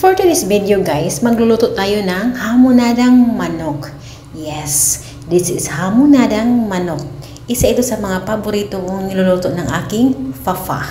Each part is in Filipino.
For today's video guys, magluluto tayo ng hamonadang manok. Yes, this is hamonadang manok. Isa ito sa mga paborito kong niluluto ng aking fafa.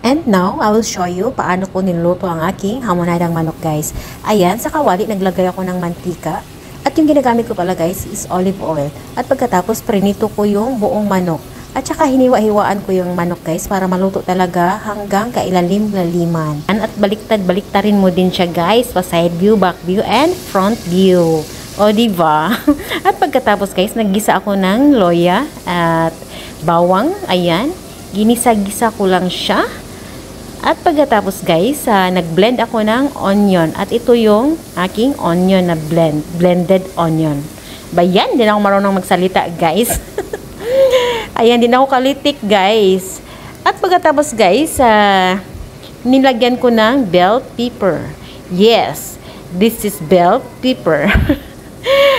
And now, I will show you paano ko niluluto ang aking hamonadang manok guys. Ayan, sa kawali naglagay ako ng mantika. At yung ginagamit ko pala guys is olive oil. At pagkatapos prinito ko yung buong manok. At saka hiniwa-hiwaan ko yung manok guys para maluto talaga hanggang kailalim-laliman. At baliktad-baliktarin mo din siya guys sa side view, back view, and front view. O diba? At pagkatapos guys, naggisa ako ng loya at bawang. Ayan. Ginisa-gisa ko lang siya. At pagkatapos guys, nag-blend ako ng onion. At ito yung aking onion na blended onion. Bayan, din ako marunong magsalita guys. Ayan, din ako kalitik guys. At pagkatapos guys, nilagyan ko ng bell pepper. Yes, this is bell pepper.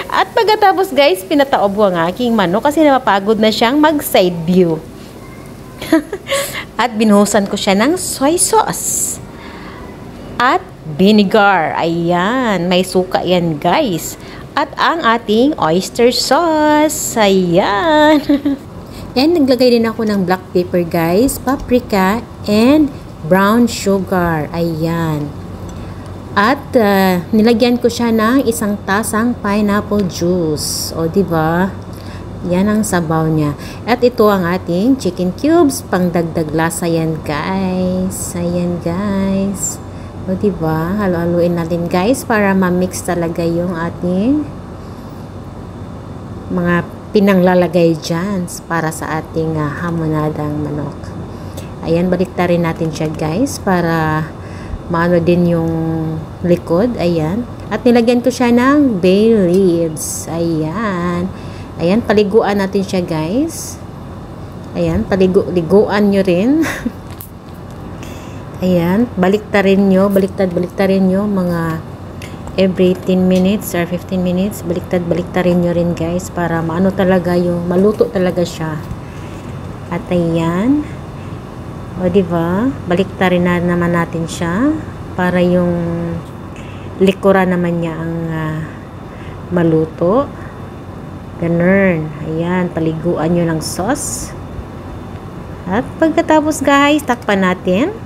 At pagkatapos guys, pinataob ko ang aking manok kasi napapagod na siyang mag-side view. At binuhusan ko siya ng soy sauce. At vinegar. Ayan, may suka yan guys. At ang ating oyster sauce. Ayan. And naglagay din ako ng black pepper guys, paprika, and brown sugar. Ayan. At nilagyan ko siya ng isang tasang pineapple juice. O diba? Yan ang sabaw niya. At ito ang ating chicken cubes. Pangdagdag lasa yan guys. Ayan guys. O diba? Halo-haluin natin guys para ma-mix talaga yung ating mga pinanglalagay dyan para sa ating hamonadang manok. Ayan, baliktarin natin siya guys para maano din yung likod. Ayan. At nilagyan ko siya ng bay leaves. Ayan. Ayan, paliguan natin siya guys. Ayan, liguan nyo rin. Ayan, baliktarin nyo, baliktad-baliktarin nyo mga every 10 minutes or 15 minutes, baliktad-baliktarin nyo rin guys para maano talaga yung maluto talaga siya. At ayan, o diba, baliktarin na naman natin siya para yung likuran naman niya ang maluto. Ganun. Ayan, paliguan nyo ng sauce. At pagkatapos guys, takpan natin.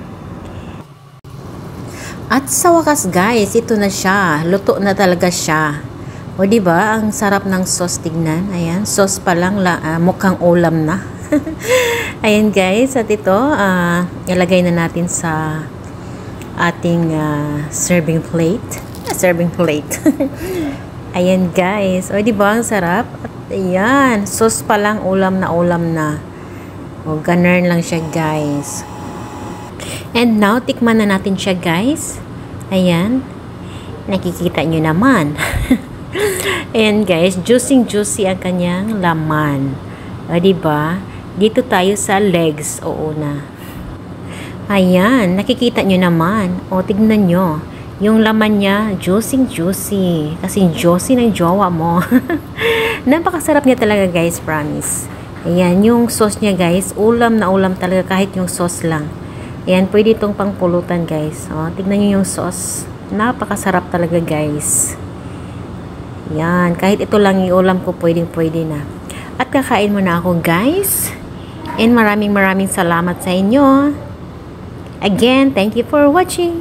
At sa wakas guys, ito na siya. Luto na talaga siya. O diba, ang sarap ng sauce tignan. Ayan, sauce pa lang, mukhang ulam na. Ayan guys, at ito, ilagay na natin sa ating serving plate. Serving plate. Ayan guys, o diba, ang sarap. At ayan, sauce pa lang, ulam na. O, ganun lang siya guys. And now, tikman na natin siya guys. Ayan. Nakikita nyo naman. Ayan guys, juicy ang kanyang laman. O diba? Dito tayo sa legs o una. Ayan, nakikita nyo naman. O tignan nyo. Yung laman niya, juicy. Kasi juicy ng jowa mo. Napakasarap niya talaga guys, promise. Ayan, yung sauce niya guys, ulam na ulam talaga kahit yung sauce lang. Ayan, pwede itong pangpulutan guys. O, tignan nyo yung sauce. Napakasarap talaga guys. Ayan, kahit ito lang yung ulam ko, pwede na. At kakain mo na ako guys. And maraming salamat sa inyo. Again, thank you for watching.